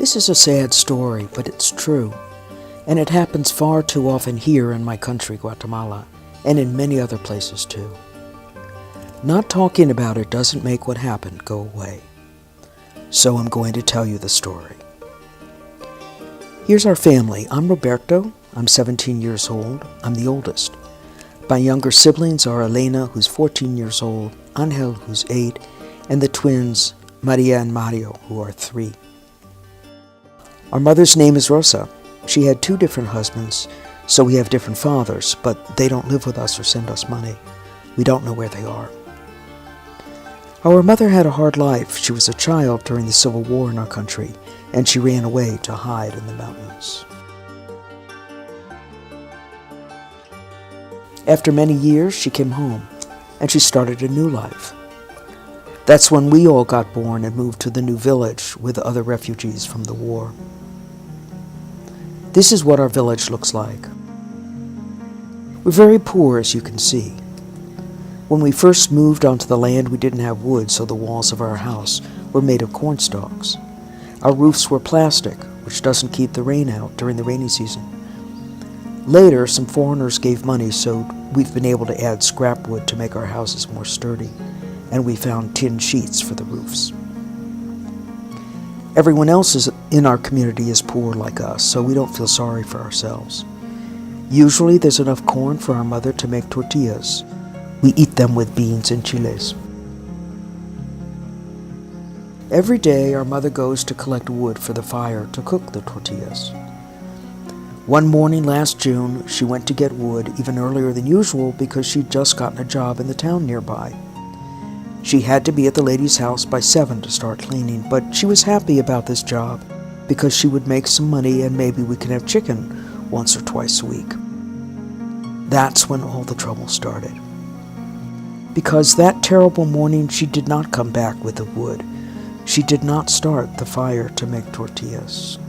This is a sad story, but it's true, and it happens far too often here in my country, Guatemala, and in many other places too. Not talking about it doesn't make what happened go away. So I'm going to tell you the story. Here's our family. I'm Roberto. I'm 17 years old. I'm the oldest. My younger siblings are Elena, who's 14 years old, Angel, who's 8, and the twins, Maria and Mario, who are 3. Our mother's name is Rosa. She had 2 different husbands, so we have different fathers, but they don't live with us or send us money. We don't know where they are. Our mother had a hard life. She was a child during the Civil War in our country, and she ran away to hide in the mountains. After many years, she came home, and she started a new life. That's when we all got born and moved to the new village with other refugees from the war. This is what our village looks like. We're very poor, as you can see. When we first moved onto the land, we didn't have wood, so the walls of our house were made of corn stalks. Our roofs were plastic, which doesn't keep the rain out during the rainy season. Later, some foreigners gave money, so we've been able to add scrap wood to make our houses more sturdy, and we found tin sheets for the roofs. Everyone else in our community is poor like us, so we don't feel sorry for ourselves. Usually there's enough corn for our mother to make tortillas. We eat them with beans and chiles. Every day our mother goes to collect wood for the fire to cook the tortillas. One morning last June, she went to get wood even earlier than usual because she'd just gotten a job in the town nearby. She had to be at the lady's house by 7 to start cleaning, but she was happy about this job because she would make some money and maybe we could have chicken once or twice a week. That's when all the trouble started. Because that terrible morning she did not come back with the wood. She did not start the fire to make tortillas.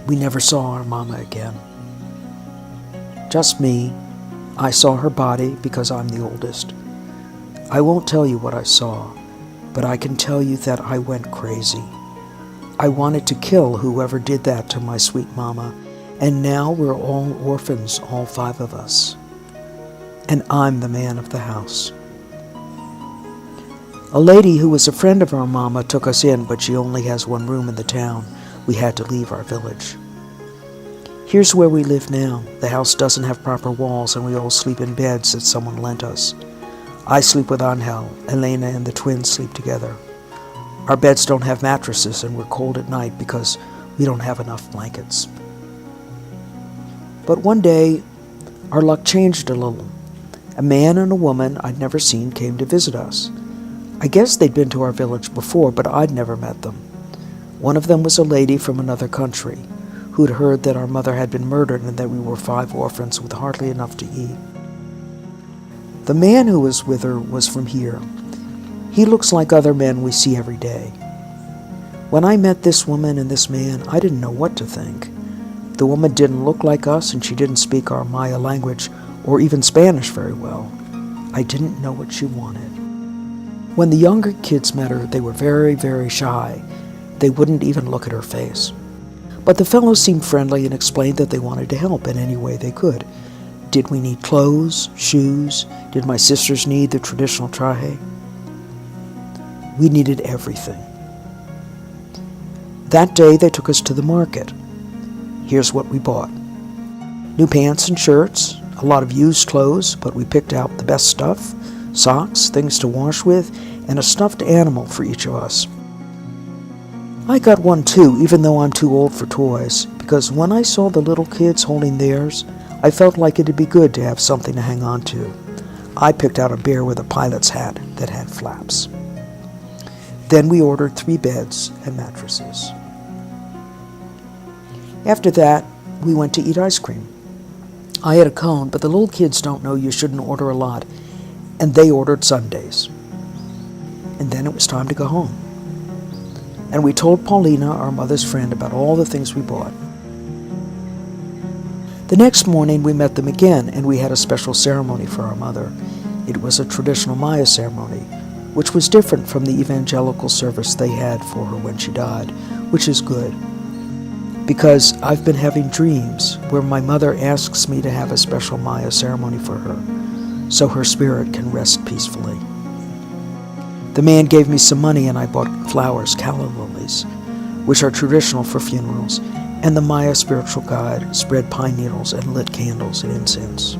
We never saw our mama again. Just me. I saw her body because I'm the oldest. I won't tell you what I saw, but I can tell you that I went crazy. I wanted to kill whoever did that to my sweet mama, and now we're all orphans, all 5 of us. And I'm the man of the house. A lady who was a friend of our mama took us in, but she only has 1 room in the town. We had to leave our village. Here's where we live now. The house doesn't have proper walls, and we all sleep in beds that someone lent us. I sleep with Angel. Elena and the twins sleep together. Our beds don't have mattresses, and we're cold at night because we don't have enough blankets. But one day, our luck changed a little. A man and a woman I'd never seen came to visit us. I guess they'd been to our village before, but I'd never met them. One of them was a lady from another country who'd heard that our mother had been murdered and that we were 5 orphans with hardly enough to eat. The man who was with her was from here. He looks like other men we see every day. When I met this woman and this man, I didn't know what to think. The woman didn't look like us, and she didn't speak our Maya language or even Spanish very well. I didn't know what she wanted. When the younger kids met her, they were very, very shy. They wouldn't even look at her face. But the fellows seemed friendly and explained that they wanted to help in any way they could. Did we need clothes, shoes? Did my sisters need the traditional traje? We needed everything. That day they took us to the market. Here's what we bought. New pants and shirts, a lot of used clothes, but we picked out the best stuff, socks, things to wash with, and a stuffed animal for each of us. I got one too, even though I'm too old for toys, because when I saw the little kids holding theirs, I felt like it'd be good to have something to hang on to. I picked out a bear with a pilot's hat that had flaps. Then we ordered 3 beds and mattresses. After that, we went to eat ice cream. I had a cone, but the little kids don't know you shouldn't order a lot, and they ordered sundaes. And then it was time to go home. And we told Paulina, our mother's friend, about all the things we bought. The next morning we met them again, and we had a special ceremony for our mother. It was a traditional Maya ceremony. which was different from the evangelical service they had for her when she died, which is good, because I've been having dreams where my mother asks me to have a special Maya ceremony for her, so her spirit can rest peacefully. The man gave me some money and I bought flowers, calla lilies, which are traditional for funerals, and the Maya spiritual guide spread pine needles and lit candles and incense.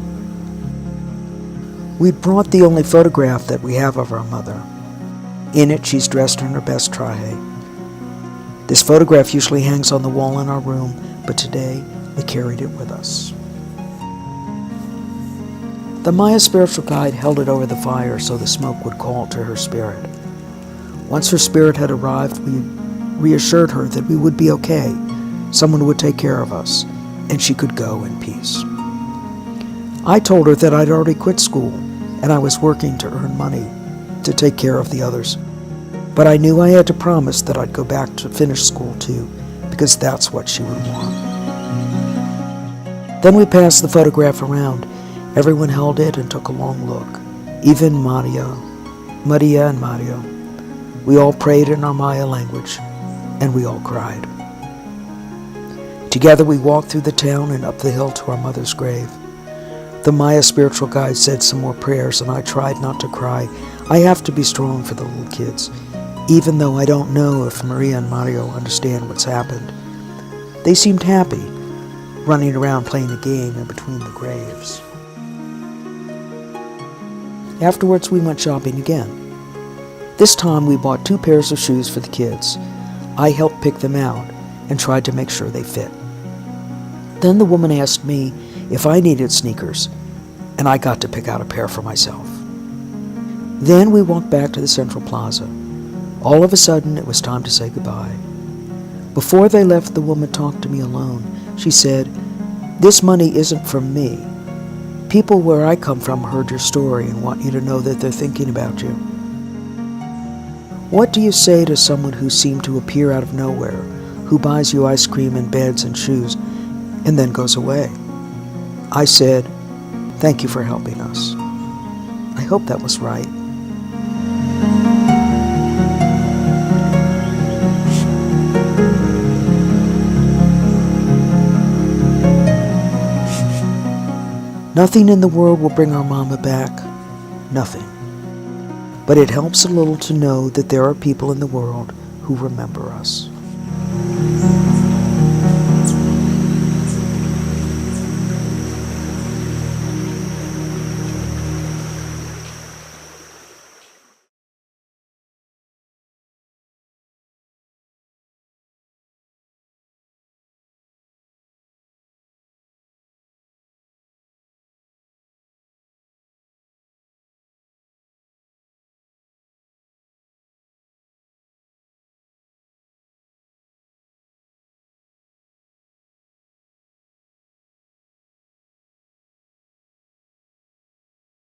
We brought the only photograph that we have of our mother. In it, she's dressed in her best traje. This photograph usually hangs on the wall in our room, but today we carried it with us. The Maya spiritual guide held it over the fire so the smoke would call to her spirit. Once her spirit had arrived, we reassured her that we would be okay. Someone would take care of us, and she could go in peace. I told her that I'd already quit school, and I was working to earn money to take care of the others. But I knew I had to promise that I'd go back to finish school too, because that's what she would want. Then we passed the photograph around. Everyone held it and took a long look, even Maria and Mario. We all prayed in our Maya language, and we all cried. Together we walked through the town and up the hill to our mother's grave. The Maya spiritual guide said some more prayers, and I tried not to cry. I have to be strong for the little kids, even though I don't know if Maria and Mario understand what's happened. They seemed happy, running around playing a game in between the graves. Afterwards, we went shopping again. This time, we bought 2 pairs of shoes for the kids. I helped pick them out and tried to make sure they fit. Then the woman asked me if I needed sneakers, and I got to pick out a pair for myself. Then we walked back to the Central Plaza. All of a sudden, it was time to say goodbye. Before they left, the woman talked to me alone. She said, "This money isn't from me. People where I come from heard your story and want you to know that they're thinking about you. What do you say to someone who seemed to appear out of nowhere, who buys you ice cream and beds and shoes, and then goes away?" I said, "Thank you for helping us." I hope that was right. Nothing in the world will bring our mama back. Nothing. But it helps a little to know that there are people in the world who remember us.